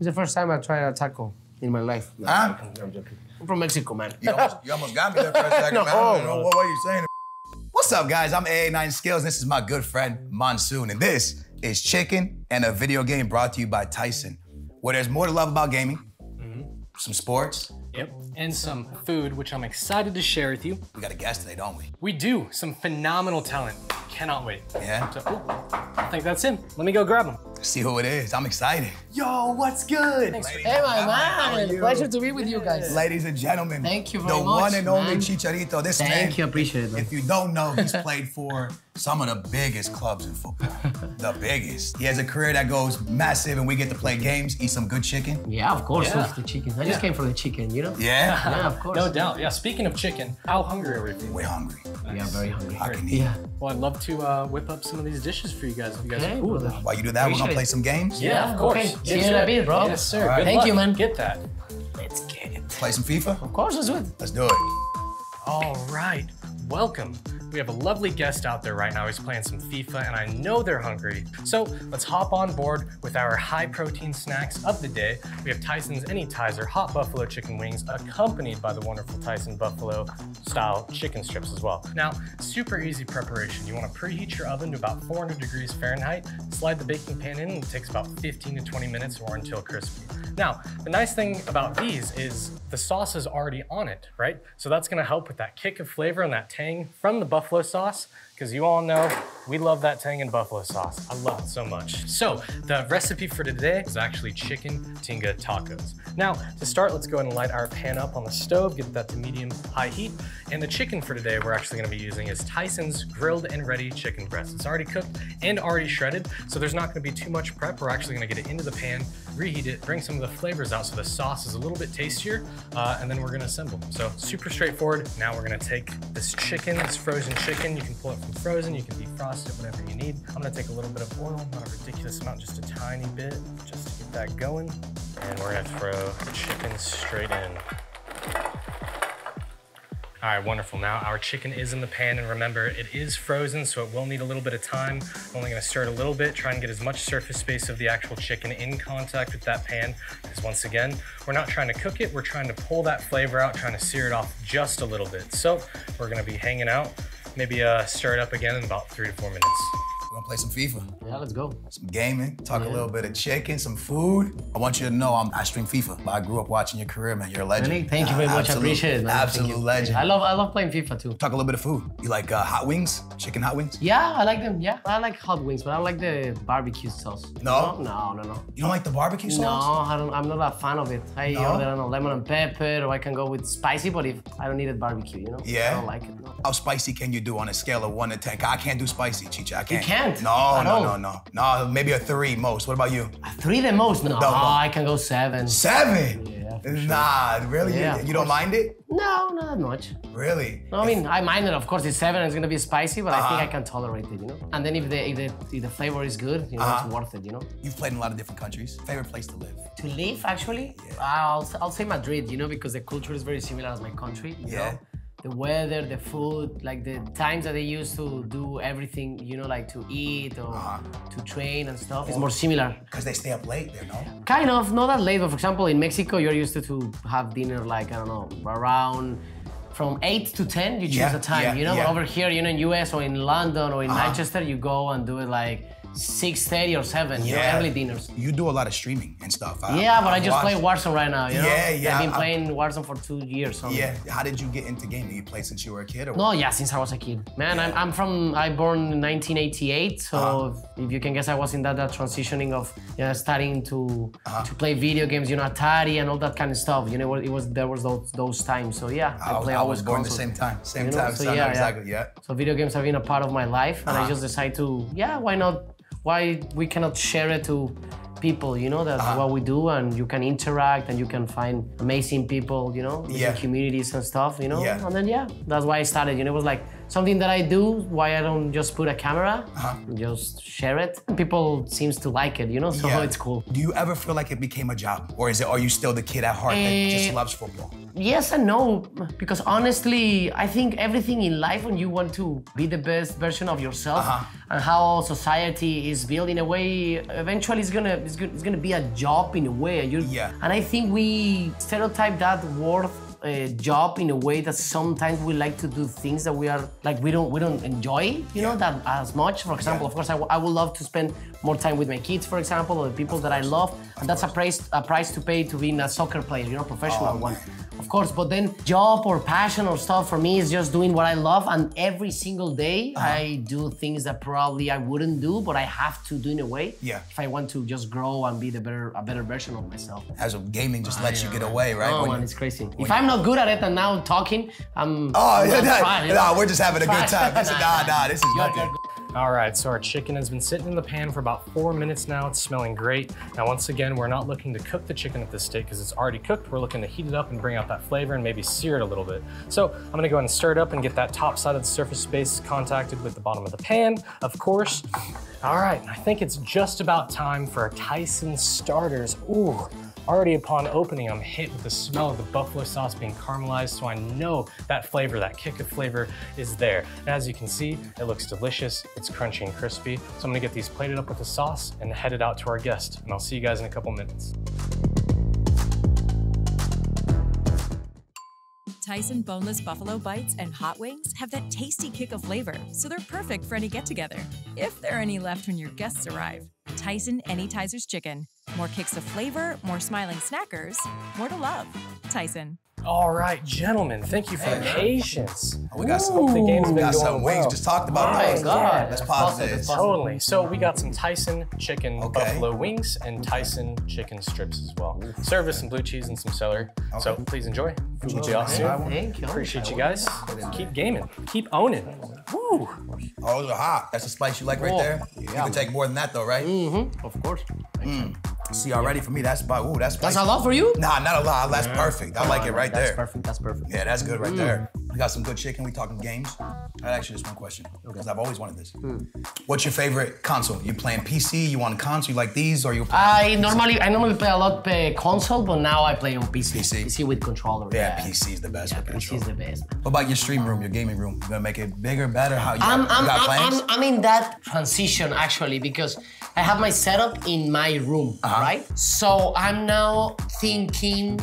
It's the first time I tried a taco in my life. No, huh? I'm joking. I'm from Mexico, man. You almost got me there for a second, No. man. I don't know what are you saying. What's up, guys? I'm AA9 Skills. This is my good friend, Monsoon. And this is Chicken and a video game brought to you by Tyson, where there's more to love about gaming, some sports. Yep, and some food, which I'm excited to share with you. We got a guest today, don't we? We do, some phenomenal talent. Cannot wait. Yeah? So, I think that's him. Let me go grab him. See who it is. I'm excited. Yo, what's good? Thanks. Hey, my man. Pleasure to be with you guys. Ladies and gentlemen. Thank you very the much, one and only man. Chicharito. This man. Thank you, appreciate it. Man. If you don't know, he's played for some of the biggest clubs in football. The biggest. He has a career that goes massive and we get to play games, eat some good chicken. Yeah, of course, Yeah. the chicken. I just came for the chicken, you know? Yeah? Yeah, of course. No doubt. Yeah, speaking of chicken, how hungry are we? We're hungry. We are very hungry. I can eat. Yeah. Well, I'd love to whip up some of these dishes for you guys. If you guys Okay, are cool with brother. that. While you do that, we're gonna Appreciate play it. some games. Yeah, of course. Okay. See Yes, you in a sir. bit, bro. Yes, sir. All right. Good Thank luck. you, man. Get that. Let's get it. Play some FIFA? Of course, let's do it. Let's do it. All right, welcome. We have a lovely guest out there right now. He's playing some FIFA and I know they're hungry. So let's hop on board with our high protein snacks of the day. We have Tyson's Anytizer hot buffalo chicken wings accompanied by the wonderful Tyson buffalo style chicken strips as well. Now, super easy preparation. You wanna preheat your oven to about 400 degrees Fahrenheit, slide the baking pan in, and it takes about 15 to 20 minutes or until crispy. Now, the nice thing about these is the sauce is already on it, right? So that's gonna help with that kick of flavor and that tang from the buffalo sauce, because you all know we love that tang in buffalo sauce. I love it so much. So the recipe for today is actually chicken Tinga Tacos. Now, to start, let's go ahead and light our pan up on the stove, get that to medium-high heat. And the chicken for today we're actually gonna be using is Tyson's grilled and ready chicken breast. It's already cooked and already shredded, so there's not gonna be too much prep. We're actually gonna get it into the pan, reheat it, bring some of the flavors out so the sauce is a little bit tastier, and then we're gonna assemble. So super straightforward. Now we're gonna take this chicken, this frozen chicken. You can pull it from frozen, you can defrost it, whatever you need. I'm gonna take a little bit of oil, not a ridiculous amount, just a tiny bit, just to get that going. And we're gonna throw the chicken straight in. All right, wonderful. Now our chicken is in the pan, and remember, it is frozen, so it will need a little bit of time. I'm only gonna stir it a little bit, try and get as much surface space of the actual chicken in contact with that pan, because once again, we're not trying to cook it, we're trying to pull that flavor out, trying to sear it off just a little bit. So we're gonna be hanging out, maybe stir it up again in about 3 to 4 minutes. We're gonna play some FIFA. Yeah, let's go. Some gaming, talk a little bit of chicken, some food. I want you to know I stream FIFA, but I grew up watching your career, man. You're a legend. Really? Thank you very much. I appreciate it, man. Absolute legend. I love playing FIFA too. Talk a little bit of food. You like hot wings? Chicken hot wings? Yeah, I like them. Yeah, I like hot wings, but I don't like the barbecue sauce. No? No. You don't like the barbecue sauce? No, I don't. I'm not a fan of it. I order, I don't know, lemon and pepper, or I can go with spicy. But if I don't need it barbecue, you know? Yeah? I don't like it. No. How spicy can you do on a scale of 1 to 10? I can't do spicy, Chicha. I can't. You can't? No, maybe a 3 most. What about you? 3 the most? No, No. I can go 7. 7? Yeah, for sure. Nah, really? Yeah, you don't mind it? No, not that much. Really? No, I mean, I mind it. Of course, it's 7 and it's gonna be spicy, but I think I can tolerate it, you know? And then if the flavor is good, you know, it's worth it, you know? You've played in a lot of different countries. Favorite place to live? To live, actually, I'll say Madrid, you know, because the culture is very similar as my country, you know? The weather, the food, like the times that they used to do everything, you know, like to eat or to train and stuff, is more similar. Because they stay up late there, no? Kind of, not that late, but for example, in Mexico, you're used to have dinner like, I don't know, around from 8 to 10, you choose a time, you know? But over here, you know, in US or in London or in Manchester, you go and do it like 6:30 or 7, you know, early dinners. You do a lot of streaming and stuff. Yeah, but I just play Warzone right now, you know? Yeah. I've been playing Warzone for 2 years. So. Yeah, how did you get into gaming? You played since you were a kid or what? No, yeah, since I was a kid. Man, I born in 1988, so if you can guess, I was in that transitioning of starting to play video games, you know, Atari and all that kind of stuff. You know, there was those times. So yeah, I was born the same time. Same time, so exactly, yeah. So video games have been a part of my life, and I just decided to, why not? Why we cannot share it to people, you know, that's what we do, and you can interact and you can find amazing people, you know, different communities and stuff, you know, and then that's why I started, you know, it was like something that I do, why I don't just put a camera, and just share it. People seems to like it, you know, so it's cool. Do you ever feel like it became a job, or are you still the kid at heart that just loves football? Yes and no, because honestly, I think everything in life, when you want to be the best version of yourself, and how society is built in a way, eventually it's gonna be a job in a way, and I think we stereotype that word job in a way that sometimes we like to do things that we don't enjoy, you know, that as much. For example, of course, I would love to spend more time with my kids, for example, or the people that I love, and that's a price to pay to being a soccer player, you know, professional one. Of course, but then job or passion or stuff for me is just doing what I love, and every single day I do things that probably I wouldn't do, but I have to do in a way. If I want to just grow and be a better version of myself. As a gaming just lets you get away, right? Oh man, it's crazy. If I'm not good at it and now talking, I'm we're just having a good time. This is nothing. All right, so our chicken has been sitting in the pan for about 4 minutes now. It's smelling great. Now, once again, we're not looking to cook the chicken at this stage because it's already cooked. We're looking to heat it up and bring out that flavor and maybe sear it a little bit. So I'm gonna go ahead and stir it up and get that top side of the surface space contacted with the bottom of the pan, of course. All right, I think it's just about time for our Tyson starters. Ooh. Already upon opening, I'm hit with the smell of the buffalo sauce being caramelized, so I know that flavor, that kick of flavor is there. And as you can see, it looks delicious, it's crunchy and crispy. So I'm gonna get these plated up with the sauce and head it out to our guest. And I'll see you guys in a couple minutes. Tyson boneless buffalo bites and hot wings have that tasty kick of flavor, so they're perfect for any get-together. If there are any left when your guests arrive. Tyson Anytizers Chicken. More kicks of flavor, more smiling snackers, more to love. Tyson. All right, gentlemen, thank you for the patience. We got some, the game's been got some going wings. well. Just talked about my those. God. Let's pause this. Totally. So we got some Tyson chicken buffalo wings and Tyson chicken strips as well. Served with some blue cheese and some celery. So please enjoy. Food will be out soon. Thank you. Appreciate you guys. Keep gaming. Keep owning. Woo. Oh, those are hot. That's the spice you like right there? You can take more than that though, right? Of course. See, already for me, that's about, that's spicy. That's a lot for you? Nah, not a lot. That's perfect. I like it right there. That's perfect. That's perfect. Yeah, that's good right there. We got some good chicken. We talking games. I actually just one question because I've always wanted this. What's your favorite console? You playing PC? You on console? You like these or you? I normally play a lot console, but now I play on PC. PC with controller. Yeah, PC is the best. PC is the best. What about your stream room, your gaming room? You gonna make it bigger, better? How you got plans? I'm in that transition actually because I have my setup in my room, right? So I'm now thinking.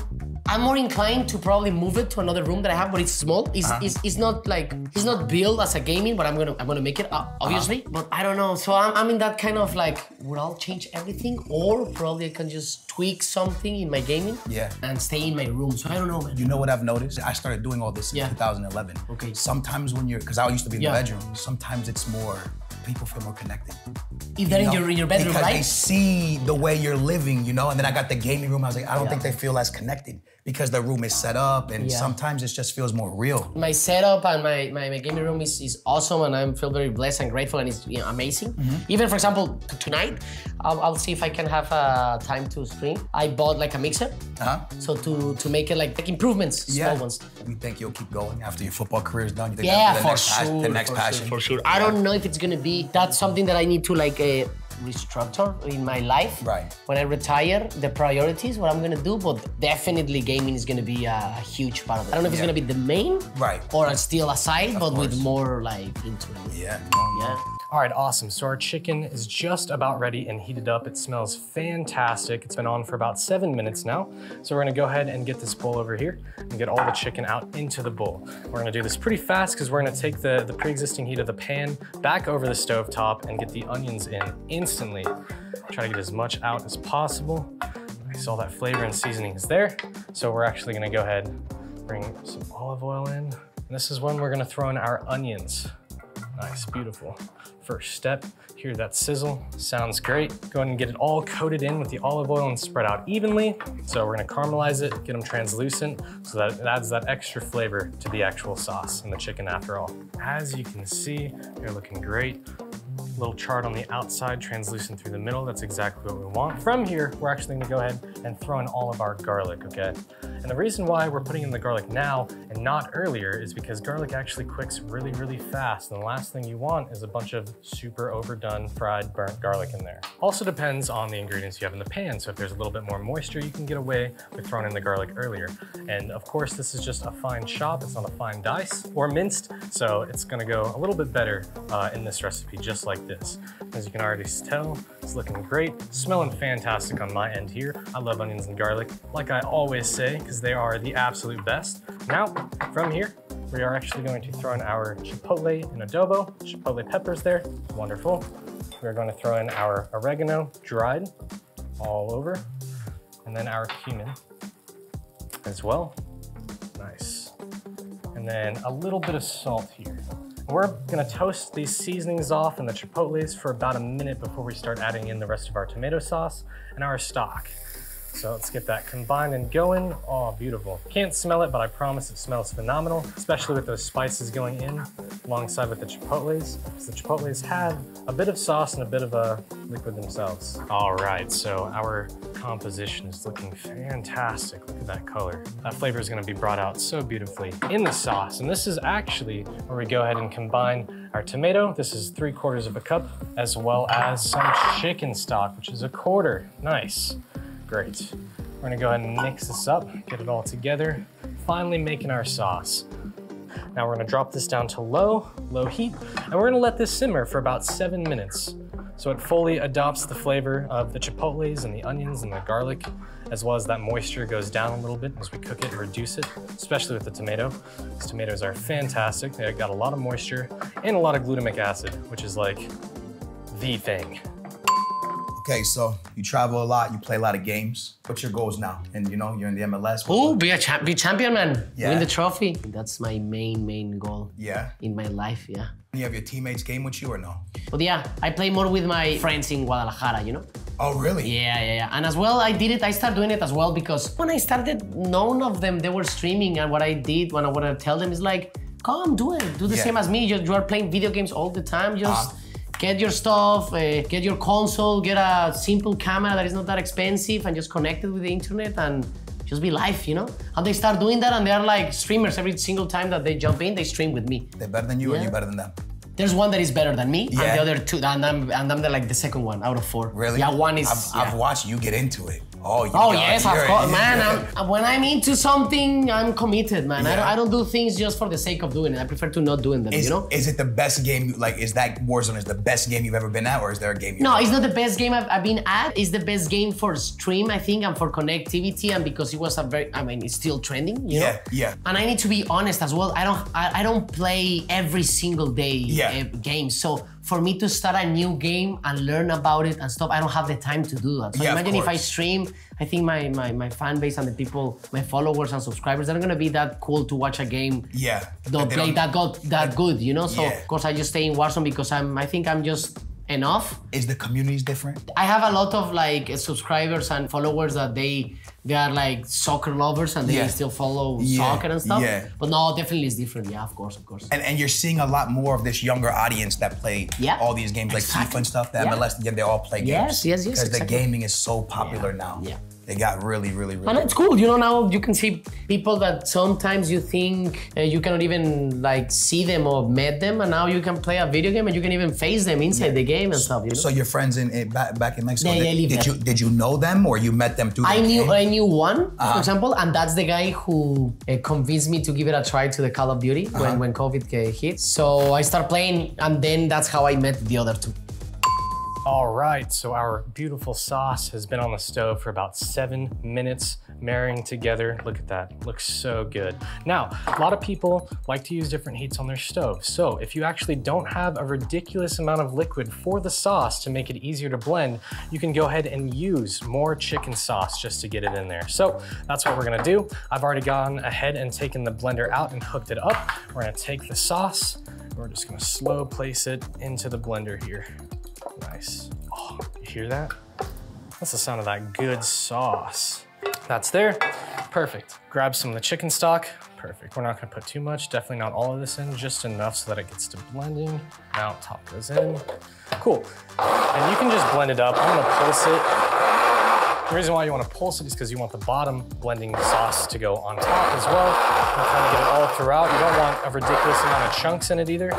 I'm more inclined to probably move it to another room that I have, but it's small. It's not like it's not built as a gaming, but I'm gonna make it obviously. But I don't know. So I'm in that kind of like, would I change everything, or probably I can just tweak something in my gaming, and stay in my room. So I don't know, man. You know what I've noticed? I started doing all this in 2011. Okay. Sometimes when because I used to be in the bedroom. Sometimes it's more. People feel more connected. If they're in your bedroom, because right? they see the way you're living, you know? And then I got the gaming room. I was like, I don't think they feel as connected because the room is set up and sometimes it just feels more real. My setup and my gaming room is awesome, and I feel very blessed and grateful, and it's amazing. Even for example, tonight, I'll see if I can have time to stream. I bought like a mixer, so to make it like improvements, small ones. You think you'll keep going after your football career is done? You think for the next passion? For sure. I don't know if it's gonna be, that's something that I need to like restructure in my life. Right. When I retire, the priorities, what I'm gonna do, but definitely gaming is gonna be a huge part of it. I don't know if it's gonna be the main, or still aside, but with more like into it. Yeah. All right, awesome. So our chicken is just about ready and heated up. It smells fantastic. It's been on for about 7 minutes now. So we're gonna go ahead and get this bowl over here and get all the chicken out into the bowl. We're gonna do this pretty fast because we're gonna take the pre-existing heat of the pan back over the stove top and get the onions in instantly. Try to get as much out as possible. I saw that flavor and seasoning is there. So we're actually gonna go ahead and bring some olive oil in. And this is when we're gonna throw in our onions. Nice, beautiful. First step, hear that sizzle, sounds great. Go ahead and get it all coated in with the olive oil and spread out evenly. So we're gonna caramelize it, get them translucent so that it adds that extra flavor to the actual sauce and the chicken after all. As you can see, they're looking great. Little chart on the outside, translucent through the middle. That's exactly what we want. From here, we're actually gonna go ahead and throw in all of our garlic, okay? And the reason why we're putting in the garlic now and not earlier is because garlic actually cooks really, really fast. And the last thing you want is a bunch of super overdone fried burnt garlic in there. Also depends on the ingredients you have in the pan. So if there's a little bit more moisture, you can get away with throwing in the garlic earlier. And of course, this is just a fine chop. It's not a fine dice or minced. So it's gonna go a little bit better in this recipe, just like this. As you can already tell, it's looking great, smelling fantastic on my end here. I love onions and garlic, like I always say, because they are the absolute best. Now, from here, we are actually going to throw in our chipotle and adobo, chipotle peppers there, wonderful. We're going to throw in our oregano, dried, all over, and then our cumin as well, nice. And then a little bit of salt here. We're gonna toast these seasonings off in the chipotles for about a minute before we start adding in the rest of our tomato sauce and our stock. So let's get that combined and going. Oh, beautiful. Can't smell it, but I promise it smells phenomenal, especially with those spices going in alongside with the chipotles, because the chipotles have a bit of sauce and a bit of a liquid themselves. All right, so our composition is looking fantastic. Look at that color. That flavor is gonna be brought out so beautifully in the sauce. And this is actually where we go ahead and combine our tomato. This is 3/4 of a cup, as well as some chicken stock, which is 1/4. Nice. Great. We're gonna go ahead and mix this up, get it all together, finally making our sauce. Now we're gonna drop this down to low heat, and we're gonna let this simmer for about 7 minutes. So it fully adopts the flavor of the chipotles and the onions and the garlic, as well as that moisture goes down a little bit as we cook it and reduce it, especially with the tomato. These tomatoes are fantastic. They've got a lot of moisture and a lot of glutamic acid, which is like the thing. Okay, so you travel a lot, you play a lot of games. What's your goals now? And you know, you're in the MLS. Oh, be champion, man. Yeah. Win the trophy. That's my main goal. Yeah. In my life, yeah. You have your teammates game with you or no? But yeah, I play more with my friends in Guadalajara, you know? Oh, really? Yeah. And as well, I started doing it as well because when I started, none of them, they were streaming, and what I did, when I tell them is like, come, do it. Do the same as me. You are playing video games all the time. Just get your stuff, get your console, get a simple camera that is not that expensive, and just connect it with the internet and just be live, you know? And they start doing that, and they're like streamers. Every single time that they jump in, they stream with me. They're better than you, or you're better than them? There's one that is better than me, and the other two, and I'm like the second one out of 4. Really? Yeah, one is. I've watched you get into it. Oh, yes, of course, man. When I'm into something, I'm committed, man. Yeah. I don't do things just for the sake of doing it. I prefer to not doing them, you know? Is it the best game, like, is that Warzone is the best game you've ever been at, or is there a game No, it's not the best game I've been at. It's the best game for stream, I think, and for connectivity, and because it was it's still trending, you know? Yeah. And I need to be honest as well, I don't play every single day games, so for me to start a new game and learn about it and stuff, I don't have the time to do that. So imagine if I stream, I think my fan base and the people, my followers and subscribers, they're not gonna be that cool to watch a game don't play that good, you know? So of course I just stay in Warzone because I think I'm just enough. Is the communities different? I have a lot of like subscribers and followers that they are like soccer lovers and they still follow soccer and stuff. Yeah. But no, definitely it's different. Yeah, of course. And you're seeing a lot more of this younger audience that play all these games like FIFA and stuff. The MLS, they all play games. Yes. Because the gaming is so popular now. Yeah. They got really. And it's cool, you know, now you can see people that sometimes you think you cannot even like see them or met them, and now you can play a video game and you can even face them inside the game and stuff, you know? So your friends back in Mexico, did you know them or you met them through the game? I knew one, for example, and that's the guy who convinced me to give it a try to the Call of Duty when COVID hit. So I started playing, and then that's how I met the other two. All right, so our beautiful sauce has been on the stove for about 7 minutes, marrying together. Look at that, looks so good. Now, a lot of people like to use different heats on their stove. So if you actually don't have a ridiculous amount of liquid for the sauce to make it easier to blend, you can go ahead and use more chicken sauce just to get it in there. So that's what we're gonna do. I've already gone ahead and taken the blender out and hooked it up. We're gonna take the sauce, we're just gonna slow place it into the blender here. Nice. Oh, you hear that? That's the sound of that good sauce. That's there. Perfect. Grab some of the chicken stock. Perfect. We're not gonna put too much, definitely not all of this in, just enough so that it gets to blending. Now top goes in. Cool. And you can just blend it up. I'm gonna place it The reason why you want to pulse it is because you want the bottom blending sauce to go on top as well. And kind of get it all throughout. You don't want a ridiculous amount of chunks in it either.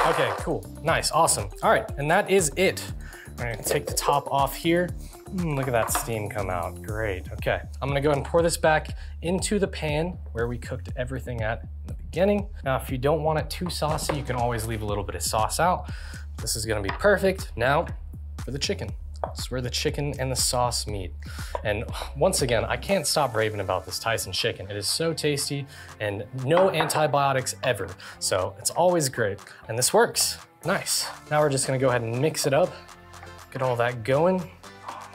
Okay, cool, nice, awesome. All right, and that is it. We're gonna take the top off here. Look at that steam come out, great. Okay, I'm gonna go ahead and pour this back into the pan where we cooked everything at in the beginning. Now, if you don't want it too saucy, you can always leave a little bit of sauce out. This is gonna be perfect. Now, for the chicken. This is where the chicken and the sauce meet. And once again, I can't stop raving about this Tyson chicken. It is so tasty and no antibiotics ever. So it's always great. And this works, nice. Now we're just gonna go ahead and mix it up, get all that going.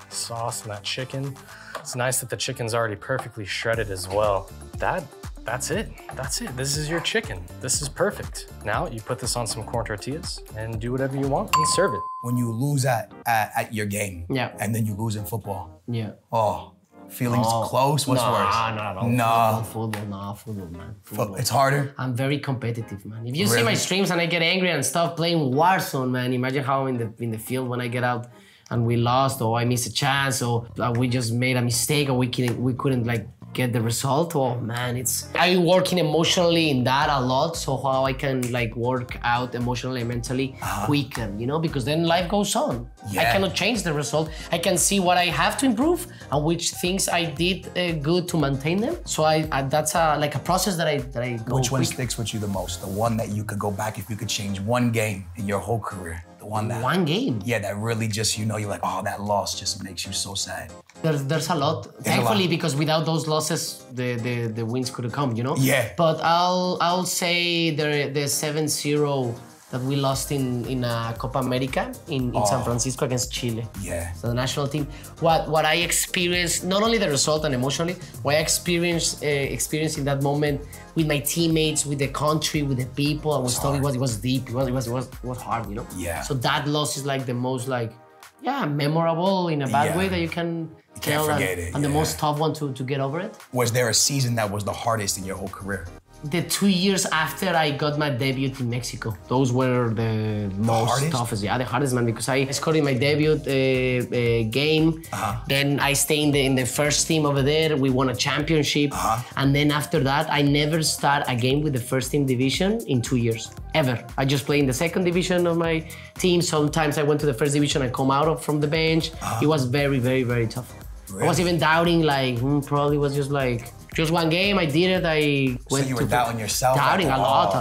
Sauce and that chicken. It's nice that the chicken's already perfectly shredded as well. That's it. This is your chicken. This is perfect. Now you put this on some corn tortillas and do whatever you want and serve it. When you lose at your game, and then you lose in football, oh, feelings close. What's worse? Not at all. Football, man. Football. It's harder. I'm very competitive, man. If you see my streams and I get angry and stuff playing Warzone, man, imagine how in the field when I get out and we lost, or I missed a chance, or we just made a mistake, or we couldn't like get the result. Oh man, I'm working emotionally in that a lot, so how I can like work out emotionally and mentally quicker, you know, because then life goes on. I cannot change the result. I can see what I have to improve and which things I did good to maintain them. So that's like a process that I go Which one sticks with you the most? The one that you could go back if you could change one game in your whole career? One game? Yeah, that really just, you know, you're like, oh, that loss just makes you so sad. There's a lot. Thankfully, because without those losses, the wins could have come, you know? Yeah. But I'll say the 7-0 that we lost in Copa America in San Francisco against Chile. Yeah. So the national team. What I experienced, not only the result and emotionally, what I experienced in that moment with my teammates, with the country, with the people, and stuff, it was deep. It was hard, you know. Yeah. So that loss is like the most memorable in a bad way that you can tell, forget it. And the most tough one to get over it. Was there a season that was the hardest in your whole career? The 2 years after I got my debut in Mexico, those were the most toughest. Yeah, the hardest, man, because I scored in my debut game. Then I stayed in the first team over there. We won a championship. And then after that, I never start a game with the first team division in 2 years, ever. I just play in the second division of my team. Sometimes I went to the first division, I come out from the bench. It was very, very, very tough. Really? I was even doubting, like, probably was just like, just one game, I did it, I went So you were doubting yourself? Doubting a lot.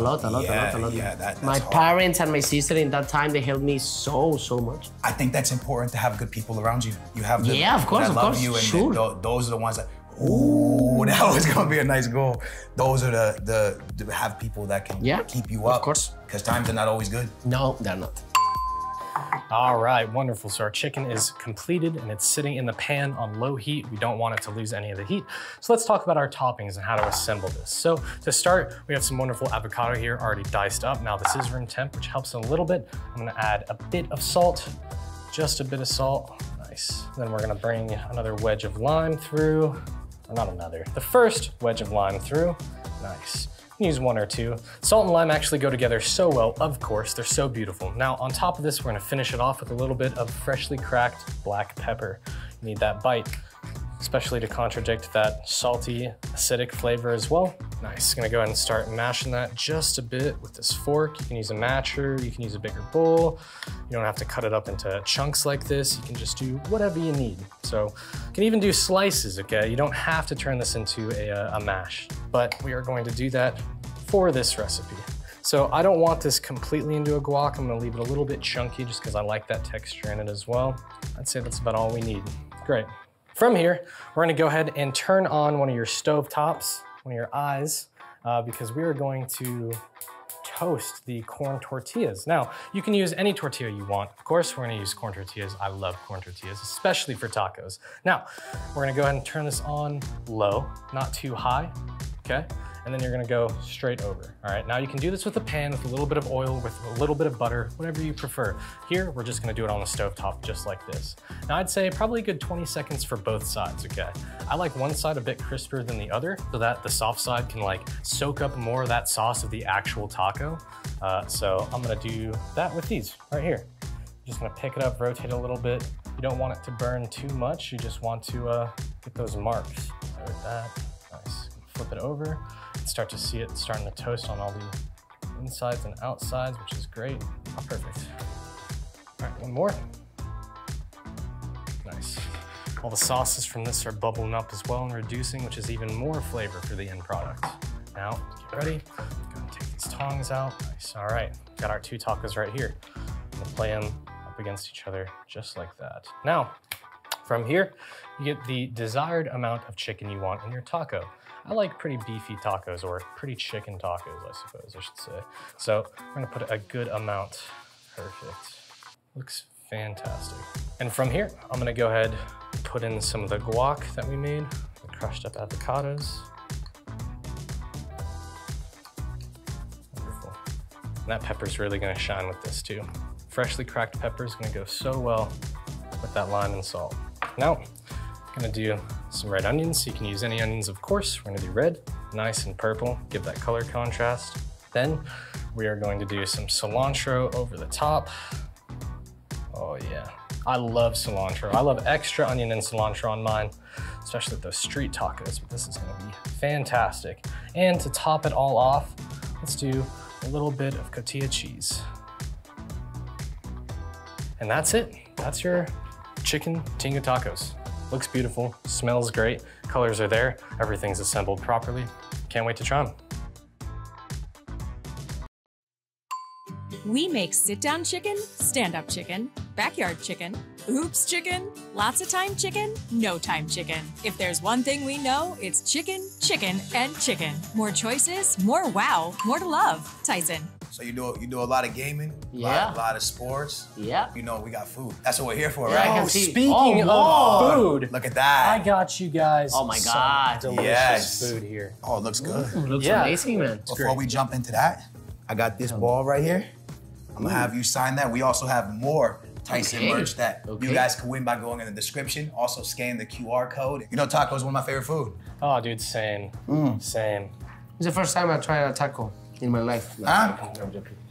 Yeah, that's my hard. parents and my sister in that time, they helped me so much. I think that's important to have good people around you. You have the of course, that love you, and those are the ones that, ooh, that was gonna be a nice goal. Those are the have people that can keep you up. Of course. Because times are not always good. No, they're not. All right, wonderful. So our chicken is completed and it's sitting in the pan on low heat. We don't want it to lose any of the heat. So let's talk about our toppings and how to assemble this. So to start, we have some wonderful avocado here already diced up. Now this is room temp, which helps a little bit. I'm gonna add a bit of salt, just a bit of salt. Nice. Then we're gonna bring another wedge of lime through, or not another, the first wedge of lime through. Nice. Use one or two. Salt and lime actually go together so well, of course, they're so beautiful. Now, on top of this, we're gonna finish it off with a little bit of freshly cracked black pepper. You need that bite, especially to contradict that salty, acidic flavor as well. Nice, gonna go ahead and start mashing that just a bit with this fork. You can use a masher, you can use a bigger bowl. You don't have to cut it up into chunks like this. You can just do whatever you need. So you can even do slices, okay? You don't have to turn this into a mash, but we are going to do that for this recipe. So I don't want this completely into a guac. I'm gonna leave it a little bit chunky just because I like that texture in it as well. I'd say that's about all we need. Great. From here, we're gonna go ahead and turn on one of your stove tops, one of your eyes, because we are going to toast the corn tortillas. Now, you can use any tortilla you want. Of course, we're gonna use corn tortillas. I love corn tortillas, especially for tacos. Now, we're gonna go ahead and turn this on low, not too high, okay? And then you're gonna go straight over. All right, now you can do this with a pan with a little bit of oil, with a little bit of butter, whatever you prefer. Here, we're just gonna do it on the stovetop just like this. Now I'd say probably a good 20 seconds for both sides, okay? I like one side a bit crisper than the other so that the soft side can like soak up more of that sauce of the actual taco. So I'm gonna do that with these right here. Just gonna pick it up, rotate it a little bit. You don't want it to burn too much. You just want to get those marks. Like that. Nice. Flip it over and start to see it starting to toast on all the insides and outsides, which is great. Oh, perfect. All right, one more. Nice. All the sauces from this are bubbling up as well and reducing, which is even more flavor for the end product. Now, get ready. Go and take these tongs out. Nice. All right, got our 2 tacos right here. I'm gonna play them up against each other just like that. Now, from here, you get the desired amount of chicken you want in your taco. I like pretty beefy tacos, or pretty chicken tacos, I suppose I should say. So I'm gonna put a good amount. Perfect. Looks fantastic. And from here, I'm gonna go ahead and put in some of the guac that we made, the crushed up avocados. Wonderful. And that pepper's really gonna shine with this too. Freshly cracked pepper is gonna go so well with that lime and salt. Now, I'm gonna do some red onions. You can use any onions, of course. We're gonna do red, nice and purple, give that color contrast. Then we are going to do some cilantro over the top. Oh yeah, I love cilantro. I love extra onion and cilantro on mine, especially with those street tacos, but this is gonna be fantastic. And to top it all off, let's do a little bit of cotija cheese. And that's it. That's your chicken Tinga Tacos. Looks beautiful, smells great, colors are there, everything's assembled properly. Can't wait to try them. We make sit-down chicken, stand-up chicken, backyard chicken, oops chicken, lots of time chicken, no time chicken. If there's one thing we know, it's chicken, chicken, and chicken. More choices, more wow, more to love. Tyson. So you do a lot of gaming, Yeah. a lot of sports. Yeah. You know, we got food. That's what we're here for, Yeah, right? I can see. Speaking of food, Look at that. I got you guys Oh my some God. delicious Yes. food here. Oh, it looks good. Looks Yeah. amazing, man. Before we jump into that, I got this ball right here. I'm gonna have you sign that. We also have more Tyson Okay. merch that you guys can win by going in the description. Also scan the QR code. You know, taco is one of my favorite food. Oh, dude, same. Same. It's the first time I tried a taco in my life. Huh?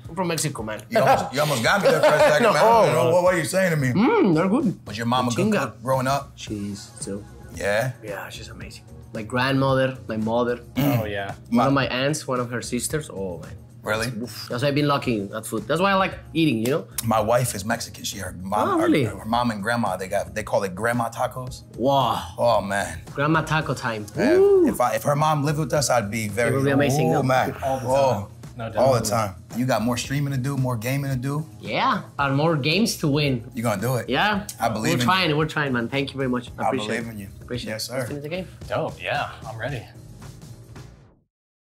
I'm from Mexico, man. You almost got me there for a second, No. man. I don't know what are you saying to me? They're good. Was your mama good Tinga. cook growing up? She's so, Yeah. yeah, she's amazing. My grandmother, my mother, Oh, yeah. one of my aunts, one of her sisters. Oh, man. Really? That's why I've been lucky at food. That's why I like eating, you know? My wife is Mexican. Her mom, Oh, really? her mom and grandma, they call it grandma tacos. Wow. Oh man. Grandma taco time. Man, if her mom lived with us, I'd be very. It would be amazing, Oh no? man. All the Oh, time. No doubt. all the time. You got more streaming to do, more gaming to do. Yeah, and more games to win. You're gonna do it. Yeah. I believe in We're trying, man. Thank you very much. I I appreciate believe it. in you. Appreciate Yes, it. Let's sir. finish the game. Dope, yeah, I'm ready.